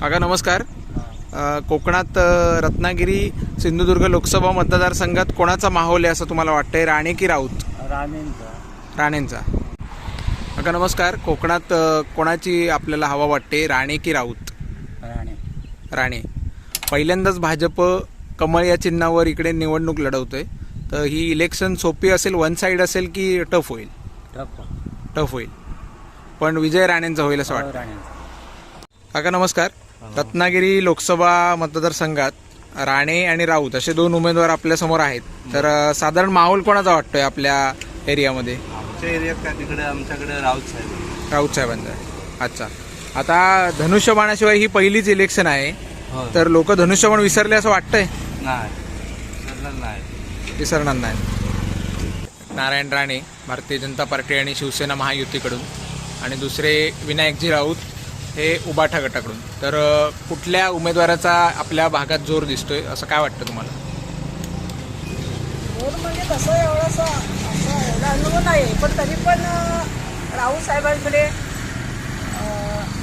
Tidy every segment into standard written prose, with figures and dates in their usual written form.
काका नमस्कार. कोकणात रत्नागिरी सिंधुदुर्ग लोकसभा मतदारसंघात कोणाचा माहोल आहे असं तुम्हाला वाटतंय, राणे की राऊत? राणेंचा. काका नमस्कार. कोकणात कोणाची आपल्याला हवा वाटते, राणे की राऊत? राणे. पहिल्यांदाच भाजप कमळ या चिन्हावर इकडे निवडणूक लढवतोय, तर ही इलेक्शन सोपी असेल, वन साईड असेल की टफ होईल? टफ होईल, पण विजय राणेंचा होईल असं वाटतं. काका नमस्कार. रत्नागिरी लोकसभा मतदारसंघात राणे आणि राऊत असे दोन उमेदवार आपल्या समोर आहेत, तर साधारण माहोल कोणाचा वाटतोय आपल्या एरियामध्ये? आमच्या एरियात काय, तिकडे आमच्याकडे राऊत साहेबांचा. अच्छा. आता धनुष्यबाणाशिवाय ही पहिलीच इलेक्शन आहे, तर लोक धनुष्यबाण विसरले असं वाटतंय? विसरणार नाही. नारायण राणे भारतीय जनता पार्टी आणि शिवसेना महायुतीकडून, आणि दुसरे विनायकजी राऊत हे उबाठा गटाकडून. तर कुठल्या उमेदवाराचा आपल्या भागात जोर दिसतोय असं काय वाटतं तुम्हाला? जोर म्हणजे तसं एवढा अनुभव नाही, पण तरी पण राऊत साहेबांकडे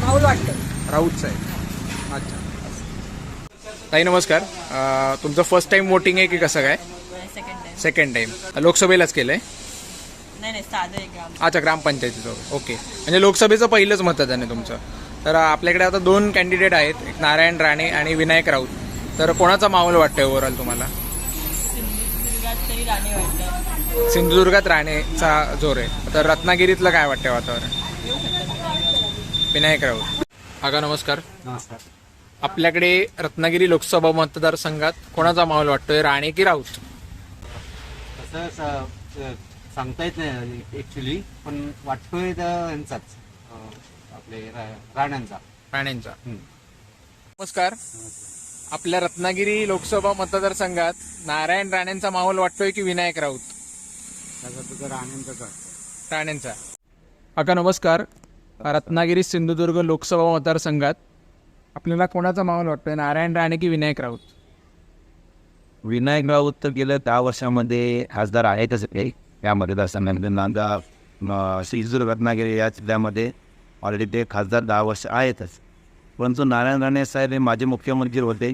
माहोल वाटतं. राऊत साहेब. अच्छा. ताई नमस्कार. तुमचं फर्स्ट टाइम वोटिंग आहे की कसं काय? Second time. लोकसभेलाच केलंय? नाही साधं एक ग्राम. अच्छा, ग्रामपंचायतीचं. ओके, म्हणजे लोकसभेचं पहिलंच मतदान आहे तुमचं. तर आपल्याकडे आता दोन कॅन्डिडेट आहेत, एक नारायण राणे आणि विनायक राऊत. तर कोणाचा माहोल वाटतोय ओव्हरऑल तुम्हाला? सिंधुदुर्गात तरी राणे वाटतं. सिंधुदुर्गात राणेचा जोर आहे. तर रत्नागिरीतलं काय वाटतंय वातावरण? विनायक राऊत. काका नमस्कार. नमस्कार. आपल्याकडे रत्नागिरी लोकसभा मतदारसंघात कोणाचा माहोल वाटतोय, राणे की राऊत? तसं सांगता येत नाही ऍक्च्युली, पण वाटतोय यांचाच, आपले राण्यांचा. राणेंचा. नमस्कार. आपल्या रत्नागिरी लोकसभा मतदारसंघात नारायण राणेंचा माहोल वाटतोय की विनायक राऊत? राणेंचा. काका नमस्कार. रत्नागिरी सिंधुदुर्ग लोकसभा मतदारसंघात आपल्याला कोणाचा माहोल वाटतोय, नारायण राणे की विनायक राऊत? विनायक राऊत तर गेल्या 10 वर्षामध्ये खासदार आहेतच. या मतदारसंघामध्ये नांदा सिंधुदुर्ग रत्नागिरी या जिल्ह्यामध्ये ऑलरेडी ते खासदार 10 वर्ष आहेतच. परंतु नारायण राणे साहेब हे माजी मुख्यमंत्री होते.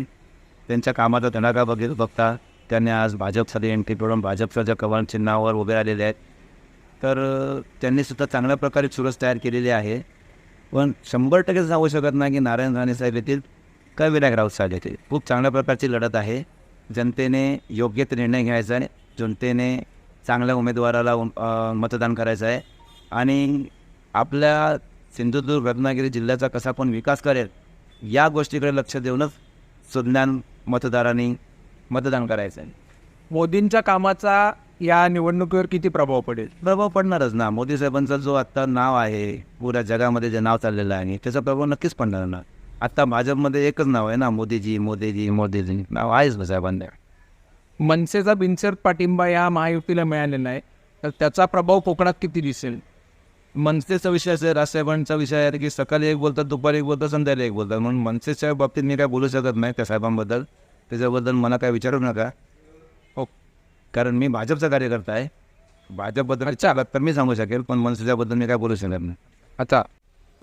त्यांच्या कामाचा तडाखा बघता त्यांनी आज भाजपसाठी एंट्री करून भाजपच्या कमळ चिन्हावर उभे राहिलेले आहेत. तर त्यांनी सुद्धा चांगल्या प्रकारे चुरस तयार केलेली आहे. पण 100% सांगू शकत नाही की नारायण राणे साहेब येतील का विनायक राऊत साहेब येतील. खूप चांगल्या प्रकारची लढत आहे. जनतेने योग्य ते निर्णय घ्यायचा आहे, जनतेने चांगल्या उमेदवाराला मतदान करायचं आहे, आणि आपल्या सिंधुदुर्ग रत्नागिरी जिल्ह्याचा कसा पण विकास करेल या गोष्टीकडे लक्ष देऊनच सुज्ञान मतदारांनी मतदान करायचं आहे. मोदींच्या कामाचा या निवडणुकीवर किती प्रभाव पडेल? प्रभाव पडणारच ना. मोदी साहेबांचं जो आत्ता नाव आहे, पुऱ्या जगामध्ये जे नाव चाललेलं आहे, त्याचा प्रभाव नक्कीच पडणार ना. आत्ता भाजपमध्ये एकच नाव आहे ना, मोदीजी मोदीजी मोदीजी नाव आहेच साहेबांना. मनसेचा बिनशर्त पाठिंबा या महायुतीला मिळालेला आहे, तर त्याचा प्रभाव कोकणात किती दिसेल? मनसेचा विषय आहे, राजसाहेबांचा विषय आहे की सकाळी एक बोलतात, दुपारी एक बोलतात, संध्याकाळी एक बोलतात. म्हणून मनसेच्या बाबतीत मी काय बोलू शकत नाही त्या साहेबांबद्दल. त्याच्याबद्दल मला काय विचारू नका. हो, कारण मी भाजपचा कार्यकर्ता आहे. भाजपबद्दल तर मी सांगू शकेल, पण मनसेच्याबद्दल मी काय बोलू शकत नाही. आता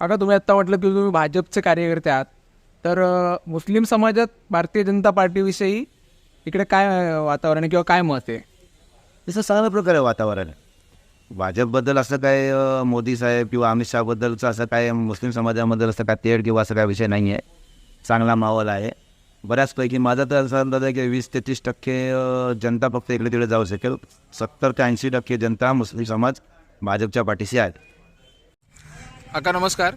अगं तुम्ही आत्ता म्हटलं की तुम्ही भाजपचे कार्यकर्ते आहात, तर मुस्लिम समाजात भारतीय जनता पार्टीविषयी इकडे काय वातावरण आहे किंवा काय मत आहे? तसं चांगल्या प्रकारे वातावरण आहे. भाजपबद्दल असं काय मोदी साहेब किंवा अमित शहाबद्दलचं असं काय मुस्लिम समाजाबद्दल असं काय तेढ किंवा असं काय विषय नाही आहे. चांगला माहोल आहे बऱ्याचपैकी. माझा तर असं अंदाज आहे की 20 ते 30% जनता फक्त इकडे तिकडे जाऊ शकेल. 70 ते 80% जनता मुस्लिम समाज भाजपच्या पाठीशी आहेत. काका नमस्कार.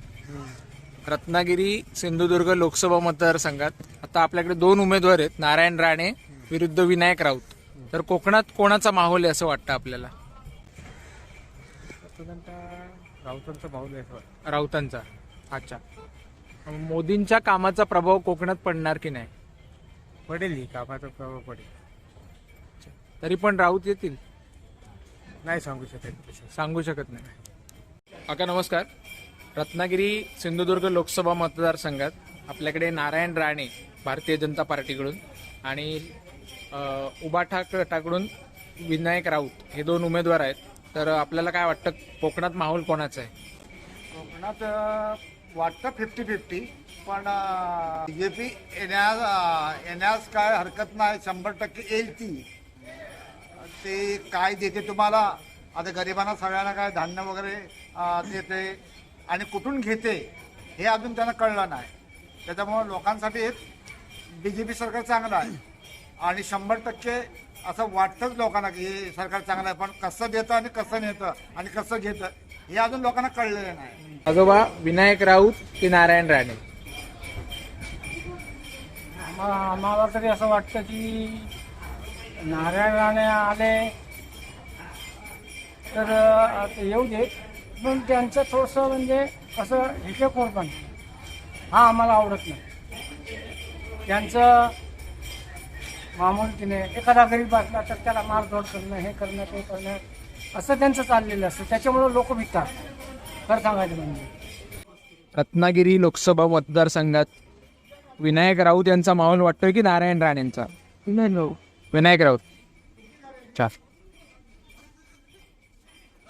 रत्नागिरी सिंधुदुर्ग लोकसभा मतदारसंघात आता आपल्याकडे दोन उमेदवार आहेत, नारायण राणे विरुद्ध विनायक राऊत. तर कोकणात कोणाचा माहोल आहे असं वाटतं आपल्याला? राऊतांचा माहोल आहे. राऊतांचा. अच्छा. मोदींच्या कामाचा प्रभाव कोकणात पडणार की नाही? पडेल, कामाचा प्रभाव पडेल. तरी पण राऊत येतील? नाही सांगू शकत नाही. काका नमस्कार. रत्नागिरी सिंधुदुर्ग लोकसभा मतदारसंघात आपल्याकडे नारायण राणे भारतीय जनता पार्टीकडून आणि उबाठा गटाकडून विनायक राऊत हे दोन उमेदवार आहेत. तर आपल्याला काय वाटतं, कोकणात माहोल कोणाचा आहे? कोकणात वाटतं 50-50, पण बीजेपी येण्यास काय हरकत नाही, 100% येईल ती. ते काय देते तुम्हाला, आता गरिबांना सगळ्यांना काय धान्य वगैरे देते आणि कुठून घेते हे अजून त्यांना कळलं नाही. त्याच्यामुळे लोकांसाठी बीजेपी सरकार चांगलं आहे आणि 100% असं वाटतंच लोकांना की हे सरकार चांगलं आहे, पण कसं देतं आणि कसं नेतं आणि कसं घेतं हे अजून लोकांना कळलेलं नाही. आजोबा विनायक राऊत की नारायण राणे? आम्हाला तरी असं वाटतं की नारायण राणे आले तर येऊ देत, पण त्यांचं थोडंसं म्हणजे असं हिशेबखोरपण हा आम्हाला आवडत नाही. त्यांचं मामूलतीने एखादा गरीब असला तर त्याला मारझोड करणं, हे करणं ते करणं असं त्यांचं चाललेलं असतं. त्याच्यामुळं लोक भितात खरं सांगायचं म्हणजे. रत्नागिरी लोकसभा मतदारसंघात विनायक राऊत यांचा माहोल वाटतोय की नारायण राणेंचा? विनायक राऊत. अच्छा.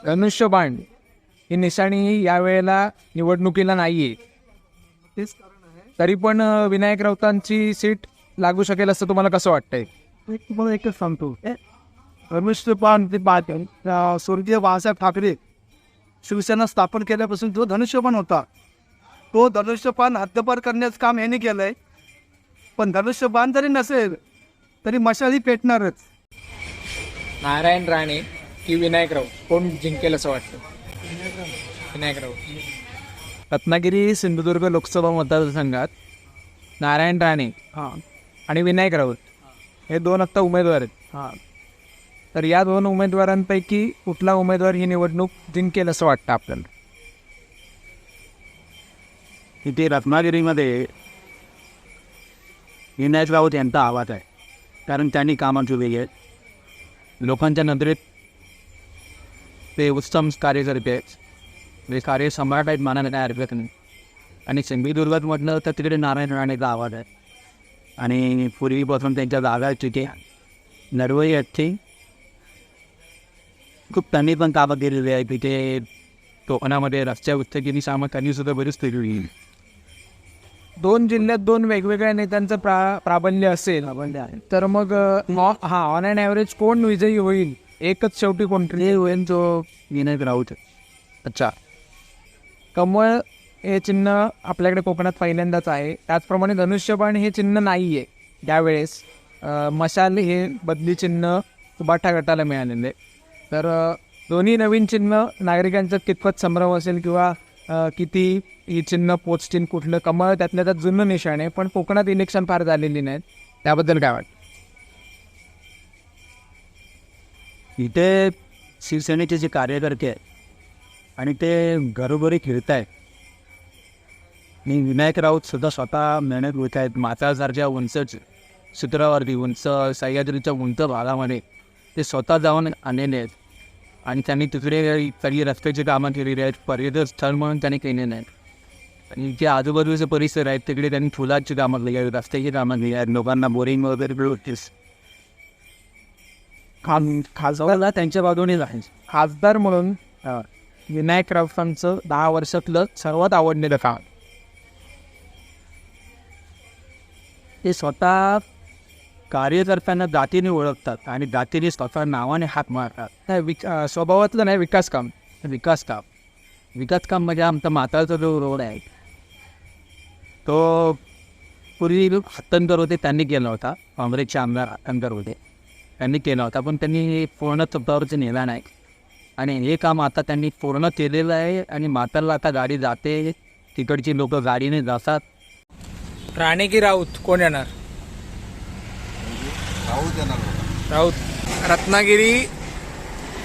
धनुष्यबाण ही निशाणी यावेळेला निवडणुकीला नाहीये, तरी पण विनायक राऊतांची सीट लागू शकेल असं तुम्हाला कसं वाटतंय? तुम्हाला एकच सांगतो, धनुष्यबाण ते स्वर्गीय बाळासाहेब ठाकरे शिवसेना स्थापन केल्यापासून जो धनुष्यबाण होता तो धनुष्यबाण हद्दपार करण्याचं काम यांनी केलं आहे. पण धनुष्यबाण जरी नसेल तरी मशाली पेटणारच. नारायण राणे की विनायक राऊत, कोण जिंकेल असं वाटतं? विनायक राऊत. रत्नागिरी सिंधुदुर्ग लोकसभा मतदारसंघात नारायण राणे आणि विनायक राऊत हे दोन आत्ता उमेदवार आहेत. तर या दोन उमेदवारांपैकी कुठला उमेदवार ही निवडणूक जिंकेल असं वाटतं आपल्याला? इथे रत्नागिरीमध्ये विनायक राऊत यांचा आवाज आहे, कारण त्यांनी कामं केली आहेत. लोकांच्या नजरेत ते उत्तम कार्यकर्ते आहेत, ते कार्य सम्राट आहेत, मानाने काय हरकत नाही. आणि सिंधुदुर्गात म्हटलं तर तिकडे नारायण राणेचा आवाज आहे आणि पूर्वीपासून त्यांच्या जागा आहेत तिथे. नरवई आहेत, खूप त्यांनी पण कामं केलेली आहे तिथे. कोकणामध्ये रस्त्या उत्तेजनी सामं त्यांनी सुद्धा बरीच केली. दोन जिल्ह्यात दोन वेगवेगळ्या नेत्यांचं प्राबल्य असेल तर मग ऑन अँड ॲव्हरेज कोण विजयी होईल? एकच शेवटी कोणतरी होईल जो विनायक राऊत. अच्छा. कमळ हे चिन्ह आपल्याकडे कोकणात पहिल्यांदाच आहे, त्याचप्रमाणे धनुष्यबाण हे चिन्ह नाही आहे त्यावेळेस. मशाल हे बदली चिन्ह उबाठा गटाला मिळालेले. तर दोन्ही नवीन चिन्ह नागरिकांचा कितपत संभ्रम असेल किंवा किती ही चिन्ह पोचतील कुठलं? कमळ त्यातल्या त्यात जुनं निशाण आहे, पण कोकणात इलेक्शन फार झालेली नाहीत, त्याबद्दल काय वाटतं? इथे शिवसेनेचे जे कार्यकर्ते आहेत आणि ते घरोघरी फिरत आहेत आणि विनायक राऊत सुद्धा स्वतः मेहनत होत आहेत. मातासारख्या उंच सूत्रावरती, उंच सह्याद्रीच्या उंच भागामध्ये ते स्वतः जाऊन आलेले आहेत आणि त्यांनी तिकडे काही रस्त्याची कामं केलेली आहेत, पर्यटन स्थळ म्हणून त्यांनी केलेले आहेत. आणि जे आजूबाजूचे परिसर आहेत तिकडे त्यांनी फुलाची कामं केली आहेत, रस्त्याची कामं केली आहेत, लोकांना बोरिंग वगैरे होतेस. खासदारला त्यांच्या बाजूने आहे. खासदार म्हणून विनायक राऊतांचं 10 वर्षातलं सर्वात आवडलेलं काम? ते स्वतः कार्यकर्त्यांना जातीने ओळखतात आणि जातीने स्वतः नावाने हात मारतात. नाही, स्वभावातलं नाही, विकास काम. विकास काम म्हणजे आमचा म्हातारचा जो रोड आहे तो पूर्वी हत्तनकर होते त्यांनी केला होता, काँग्रेसचे आमदार हत्तनकर होते त्यांनी केला होता, पण त्यांनी पूर्ण तत्वावरती नेला नाही. आणि हे काम आता त्यांनी पूर्ण केलेलं आहे आणि म्हातारला आता गाडी जाते, तिकडची लोक गाडीने जातात. राणे की राऊत, कोण येणार? राऊत. रत्नागिरी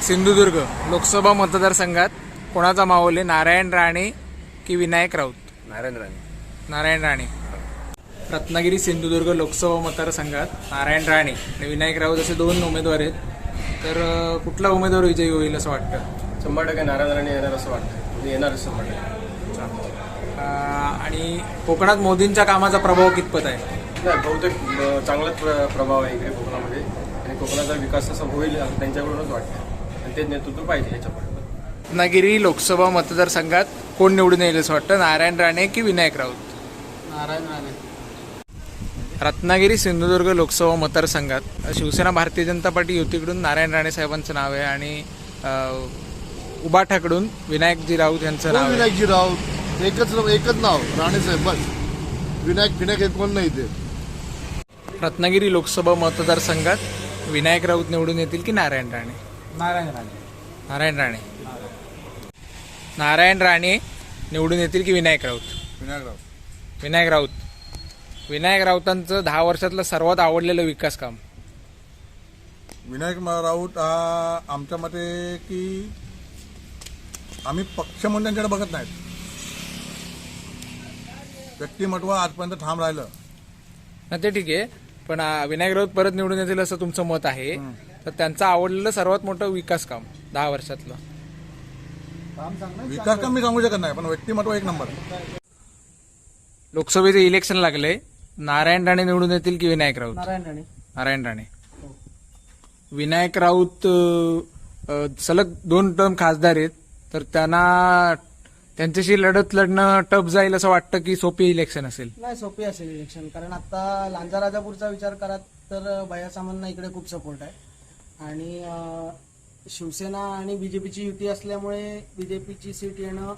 सिंधुदुर्ग लोकसभा मतदारसंघात कोणाचा माहोल आहे? नारायण राणे की विनायक राऊत? नारायण राणे. रत्नागिरी सिंधुदुर्ग लोकसभा मतदारसंघात नारायण राणे आणि विनायक राऊत असे दोन उमेदवार आहेत. तर कुठला उमेदवार विजयी होईल असं वाटतं? 100% नारायण राणे येणार असं वाटतं. येणार 100%. आणि कोकणात मोदींच्या कामाचा प्रभाव कितपत आहे? नाही, बहुतेक चांगलाच प्रभाव आहे इकडे कोकणामध्ये आणि कोकणाचा विकास असा होईल त्यांच्याकडूनच वाटतं आणि तेच नेतृत्व पाहिजे याच्यापुढे. रत्नागिरी लोकसभा मतदारसंघात कोण निवडून येईल असं वाटतं? नारायण राणे की विनायक राऊत? रत्नागिरी सिंधुदुर्ग लोकसभा मतदारसंघात शिवसेना भारतीय जनता पार्टी युतीकडून नारायण राणे साहेबांचं नाव आहे आणि उबाठाकडून विनायकजी राऊत यांचं नाव आहे. विनायकजी राऊत एकच नाव राणे साहेब बस. विनायक हे कोण नाही ते. रत्नागिरी लोकसभा मतदारसंघात विनायक राऊत निवडून येतील की नारायण राणे? नारायण राणे नारायण राणे निवडून येतील की विनायक राऊत? विनायक राऊत. विनायक राऊतांचं 10 वर्षातलं सर्वात आवडलेलं विकास काम? विनायक राऊत हा आमच्या मते की आम्ही पक्ष म्हणून त्यांच्याकडे बघत नाहीत. व्यक्तिमत्व आजपर्यंत ठाम राहिलं. ना ते ठीक आहे, पण विनायक राऊत परत निवडून येतील असं तुमचं मत आहे. तर त्यांचं आवडलेलं सर्वात मोठं विकास काम 10 वर्षातलं? विकास काम मी सांगू शकत नाही, पण व्यक्तिमत्व एक नंबर. लोकसभेचे इलेक्शन लागले, नारायण राणे निवडून येतील की विनायक राऊत? नारायण राणे. विनायक राऊत सलग 2 टर्म खासदार आहेत, तर त्यांच्याशी लढत लढणं टफ जाईल असं वाटतं की सोपी इलेक्शन असेल? नाही, सोपी असेल इलेक्शन. कारण आता लांजा राजापूरचा विचार करात तर भैया सामंतना इकडे खूप सपोर्ट आहे आणि शिवसेना आणि बीजेपीची युती असल्यामुळे बीजेपीची सीट येणं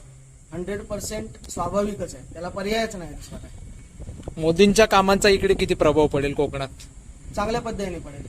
100% स्वाभाविकच आहे. त्याला पर्यायच नाही दुसरा काय. मोदींच्या कामांचा इकडे किती प्रभाव पडेल कोकणात? चांगल्या पद्धतीने पडेल.